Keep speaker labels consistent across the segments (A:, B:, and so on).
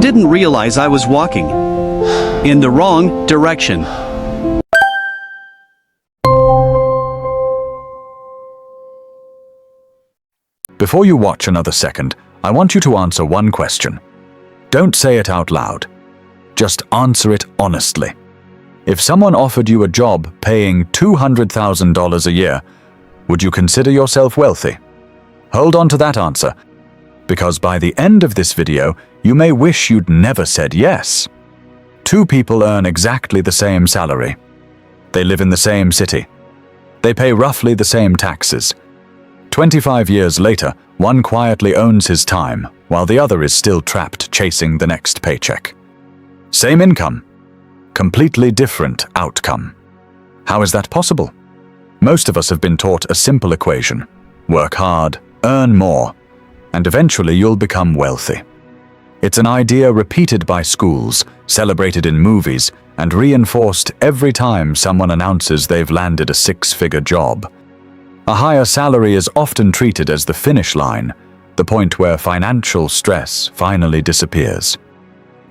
A: didn't realize I was walking in the wrong direction.
B: Before you watch another second, I want you to answer one question. Don't say it out loud. Just answer it honestly. If someone offered you a job paying $200,000 a year, would you consider yourself wealthy? Hold on to that answer, because by the end of this video, you may wish you'd never said yes. Two people earn exactly the same salary. They live in the same city. They pay roughly the same taxes. 25 years later, one quietly owns his time, while the other is still trapped chasing the next paycheck. Same income, completely different outcome. How is that possible? Most of us have been taught a simple equation: work hard, earn more, and eventually you'll become wealthy. It's an idea repeated by schools, celebrated in movies, and reinforced every time someone announces they've landed a six-figure job. A higher salary is often treated as the finish line, the point where financial stress finally disappears.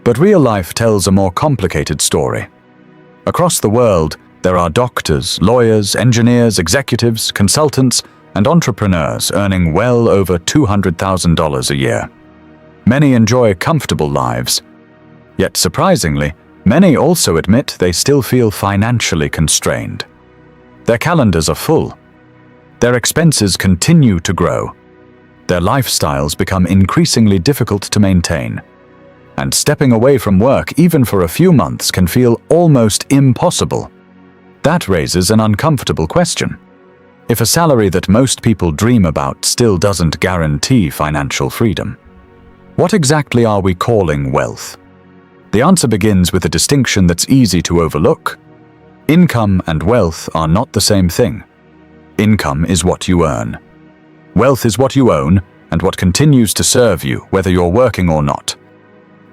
B: But real life tells a more complicated story. Across the world, there are doctors, lawyers, engineers, executives, consultants, and entrepreneurs earning well over $200,000 a year. Many enjoy comfortable lives. Yet surprisingly, many also admit they still feel financially constrained. Their calendars are full. Their expenses continue to grow. Their lifestyles become increasingly difficult to maintain. And stepping away from work even for a few months can feel almost impossible. That raises an uncomfortable question. If a salary that most people dream about still doesn't guarantee financial freedom, what exactly are we calling wealth? The answer begins with a distinction that's easy to overlook. Income and wealth are not the same thing. Income is what you earn. Wealth is what you own and what continues to serve you, whether you're working or not.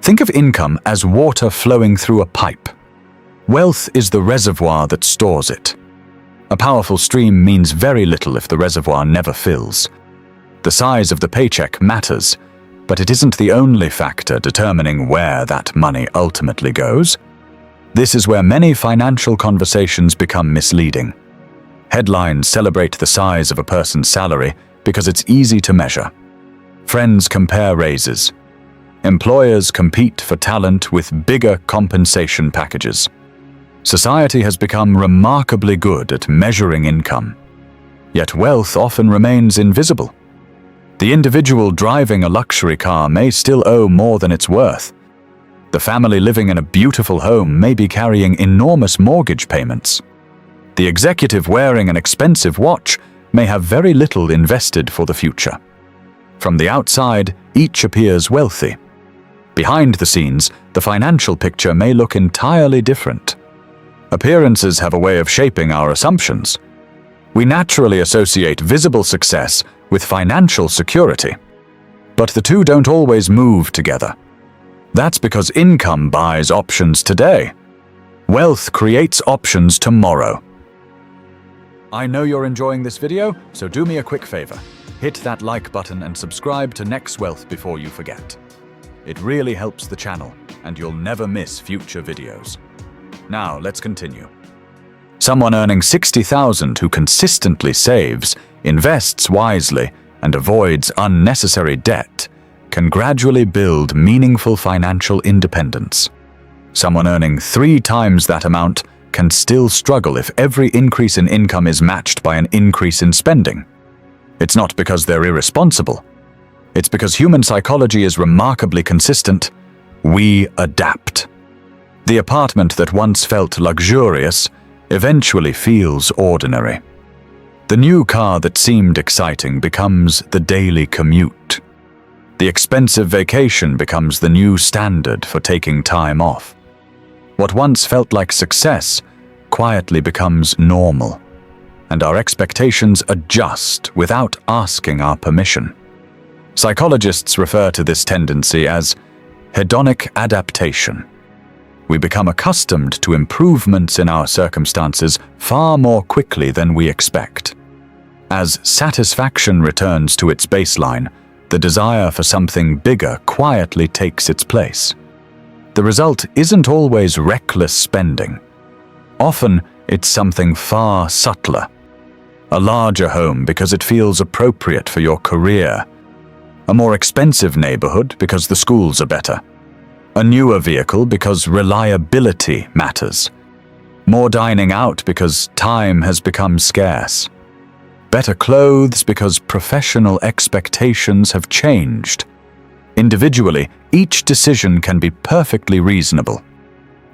B: Think of income as water flowing through a pipe. Wealth is the reservoir that stores it. A powerful stream means very little if the reservoir never fills. The size of the paycheck matters, but it isn't the only factor determining where that money ultimately goes. This is where many financial conversations become misleading. Headlines celebrate the size of a person's salary because it's easy to measure. Friends compare raises. Employers compete for talent with bigger compensation packages. Society has become remarkably good at measuring income. Yet wealth often remains invisible. The individual driving a luxury car may still owe more than it's worth. The family living in a beautiful home may be carrying enormous mortgage payments. The executive wearing an expensive watch may have very little invested for the future. From the outside, each appears wealthy. Behind the scenes, the financial picture may look entirely different. Appearances have a way of shaping our assumptions. We naturally associate visible success with financial security. But the two don't always move together. That's because income buys options today. Wealth creates options tomorrow. I know you're enjoying this video, so do me a quick favor. Hit that like button and subscribe to Next Wealth before you forget. It really helps the channel, and you'll never miss future videos. Now, let's continue. Someone earning $60,000 who consistently saves, invests wisely, and avoids unnecessary debt can gradually build meaningful financial independence. Someone earning 3 times that amount can still struggle if every increase in income is matched by an increase in spending. It's not because they're irresponsible. It's because human psychology is remarkably consistent. We adapt. The apartment that once felt luxurious eventually feels ordinary. The new car that seemed exciting becomes the daily commute. The expensive vacation becomes the new standard for taking time off. What once felt like success quietly becomes normal, and our expectations adjust without asking our permission. Psychologists refer to this tendency as hedonic adaptation. We become accustomed to improvements in our circumstances far more quickly than we expect. As satisfaction returns to its baseline, the desire for something bigger quietly takes its place. the result isn't always reckless spending. Often, it's something far subtler. A larger home because it feels appropriate for your career. A more expensive neighborhood because the schools are better. A newer vehicle because reliability matters. More dining out because time has become scarce. Better clothes because professional expectations have changed. Individually, each decision can be perfectly reasonable.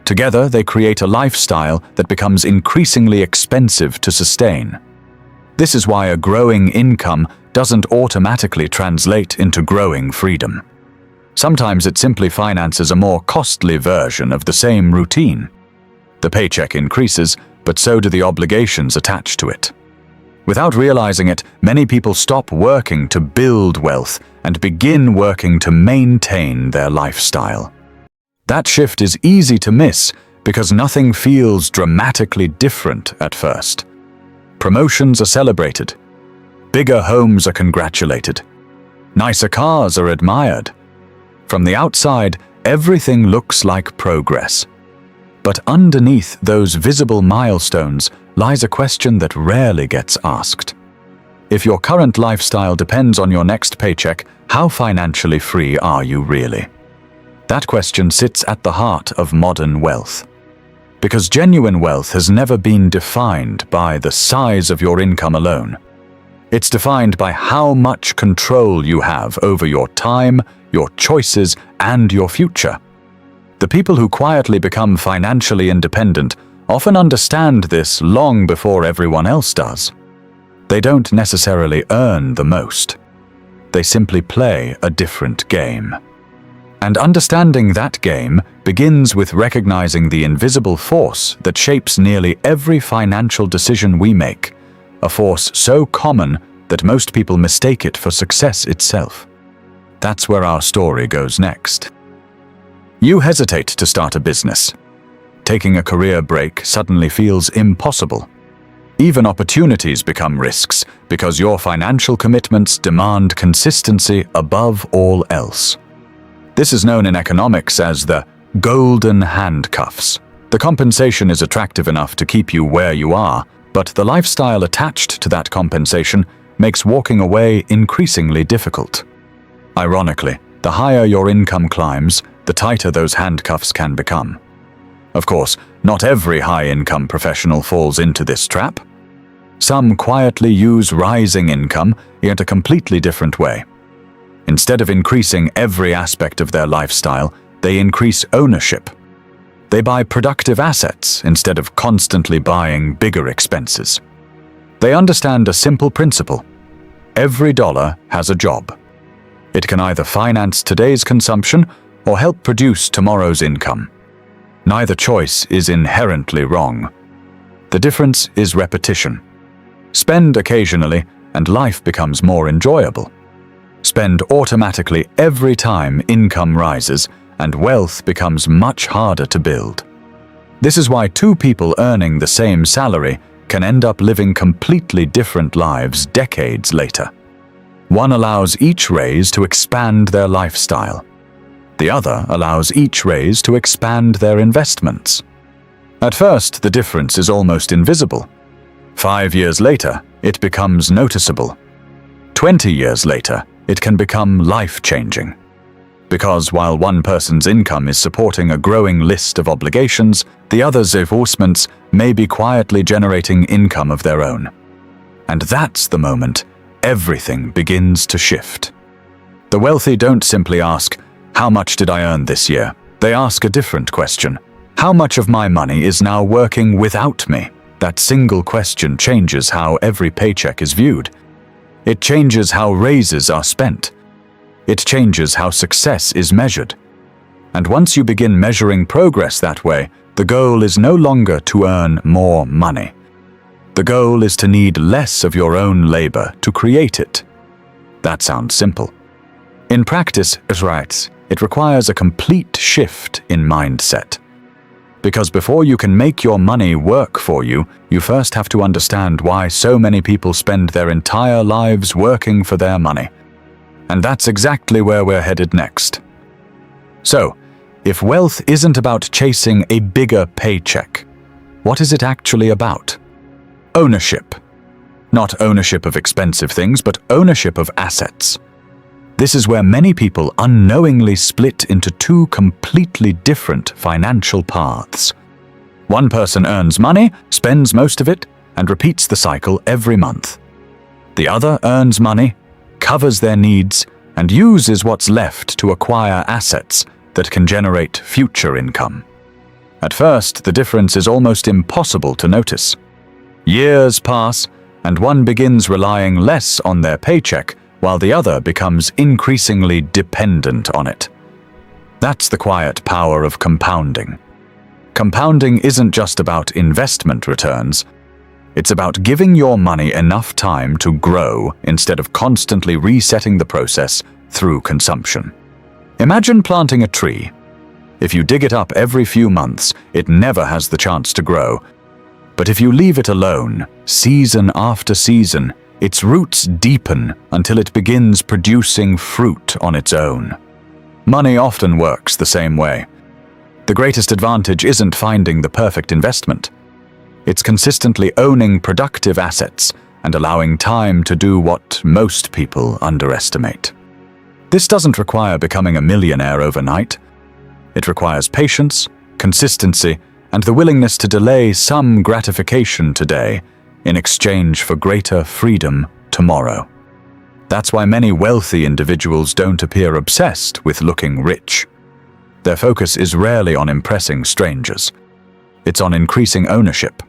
B: Together, they create a lifestyle that becomes increasingly expensive to sustain. This is why a growing income doesn't automatically translate into growing freedom. Sometimes it simply finances a more costly version of the same routine. The paycheck increases, but so do the obligations attached to it. Without realizing it, many people stop working to build wealth and begin working to maintain their lifestyle. That shift is easy to miss because nothing feels dramatically different at first. Promotions are celebrated. Bigger homes are congratulated. Nicer cars are admired. From the outside, everything looks like progress. But underneath those visible milestones lies a question that rarely gets asked. If your current lifestyle depends on your next paycheck, how financially free are you really? That question sits at the heart of modern wealth. Because genuine wealth has never been defined by the size of your income alone. It's defined by how much control you have over your time, your choices, and your future. The people who quietly become financially independent often understand this long before everyone else does. They don't necessarily earn the most. They simply play a different game. And understanding that game begins with recognizing the invisible force that shapes nearly every financial decision we make, a force so common that most people mistake it for success itself. That's where our story goes next. You hesitate to start a business. Taking a career break suddenly feels impossible. Even opportunities become risks because your financial commitments demand consistency above all else. This is known in economics as the golden handcuffs. The compensation is attractive enough to keep you where you are, but the lifestyle attached to that compensation makes walking away increasingly difficult. Ironically, the higher your income climbs, the tighter those handcuffs can become. Of course, not every high-income professional falls into this trap. Some quietly use rising income in a completely different way. Instead of increasing every aspect of their lifestyle, they increase ownership. They buy productive assets instead of constantly buying bigger expenses. They understand a simple principle. Every dollar has a job. It can either finance today's consumption or help produce tomorrow's income. Neither choice is inherently wrong. The difference is repetition. Spend occasionally, and life becomes more enjoyable. Spend automatically every time income rises, and wealth becomes much harder to build. This is why two people earning the same salary can end up living completely different lives decades later. One allows each raise to expand their lifestyle. The other allows each raise to expand their investments. At first, the difference is almost invisible. 5 years later, it becomes noticeable. 20 years later, it can become life-changing. Because while one person's income is supporting a growing list of obligations, the other's investments may be quietly generating income of their own. And that's the moment everything begins to shift. The wealthy don't simply ask, "How much did I earn this year?" They ask a different question. "How much of my money is now working without me?" That single question changes how every paycheck is viewed. It changes how raises are spent. It changes how success is measured. And once you begin measuring progress that way, the goal is no longer to earn more money. The goal is to need less of your own labor to create it. That sounds simple. In practice, it requires a complete shift in mindset. Because before you can make your money work for you, you first have to understand why so many people spend their entire lives working for their money. And that's exactly where we're headed next. So, If wealth isn't about chasing a bigger paycheck, what is it actually about? Ownership. Not ownership of expensive things, but ownership of assets. This is where many people unknowingly split into two completely different financial paths. One person earns money, spends most of it, and repeats the cycle every month. The other earns money, covers their needs, and uses what's left to acquire assets that can generate future income. At first, the difference is almost impossible to notice. Years pass, and one begins relying less on their paycheck, while the other becomes increasingly dependent on it. That's the quiet power of compounding. Compounding isn't just about investment returns. It's about giving your money enough time to grow instead of constantly resetting the process through consumption. Imagine planting a tree. If you dig it up every few months, it never has the chance to grow. But if you leave it alone, season after season, its roots deepen until it begins producing fruit on its own. Money often works the same way. The greatest advantage isn't finding the perfect investment. It's consistently owning productive assets and allowing time to do what most people underestimate. This doesn't require becoming a millionaire overnight. It requires patience, consistency, and the willingness to delay some gratification today in exchange for greater freedom tomorrow. That's why many wealthy individuals don't appear obsessed with looking rich. Their focus is rarely on impressing strangers. It's on increasing ownership.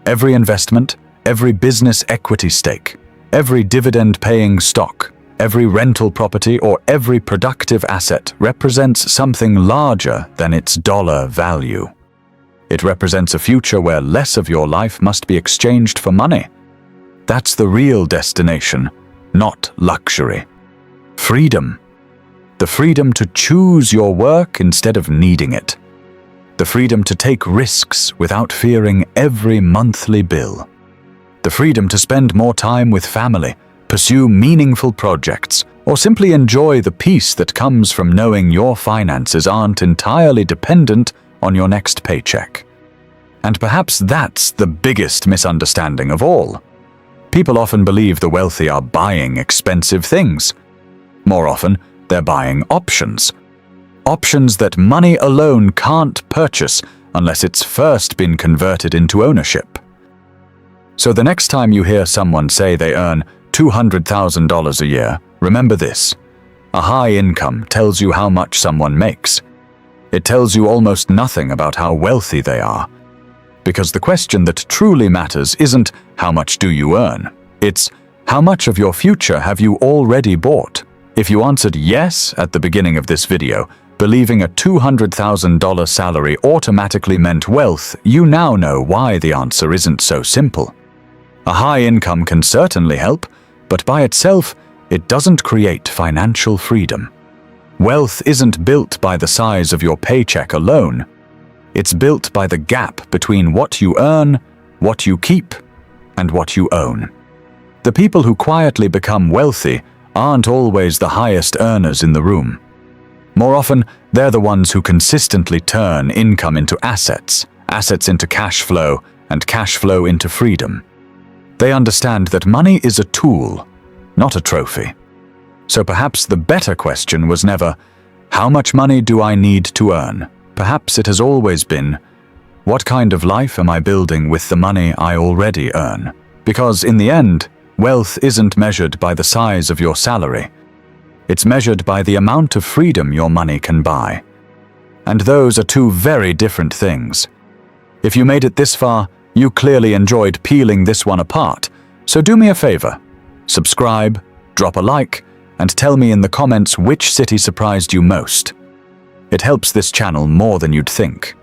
B: Every investment, every business equity stake, every dividend-paying stock, every rental property, or every productive asset represents something larger than its dollar value. It represents a future where less of your life must be exchanged for money. That's the real destination, not luxury. Freedom. The freedom to choose your work instead of needing it. The freedom to take risks without fearing every monthly bill. The freedom to spend more time with family, pursue meaningful projects, or simply enjoy the peace that comes from knowing your finances aren't entirely dependent on your next paycheck. And perhaps that's the biggest misunderstanding of all. People often believe the wealthy are buying expensive things. More often, they're buying options. Options that money alone can't purchase unless it's first been converted into ownership. So the next time you hear someone say they earn $200,000 a year, remember this. A high income tells you how much someone makes. It tells you almost nothing about how wealthy they are. Because the question that truly matters isn't how much do you earn, it's how much of your future have you already bought? If you answered yes at the beginning of this video, believing a $200,000 salary automatically meant wealth, you now know why the answer isn't so simple. A high income can certainly help, but by itself, it doesn't create financial freedom. Wealth isn't built by the size of your paycheck alone. It's built by the gap between what you earn, what you keep, and what you own. The people who quietly become wealthy aren't always the highest earners in the room. More often, they're the ones who consistently turn income into assets, assets into cash flow, and cash flow into freedom. They understand that money is a tool, not a trophy. So perhaps the better question was never, how much money do I need to earn? Perhaps it has always been, what kind of life am I building with the money I already earn? Because in the end, wealth isn't measured by the size of your salary. It's measured by the amount of freedom your money can buy. And those are two very different things. If you made it this far, you clearly enjoyed peeling this one apart. So do me a favor, subscribe, drop a like, and tell me in the comments which city surprised you most. It helps this channel more than you'd think.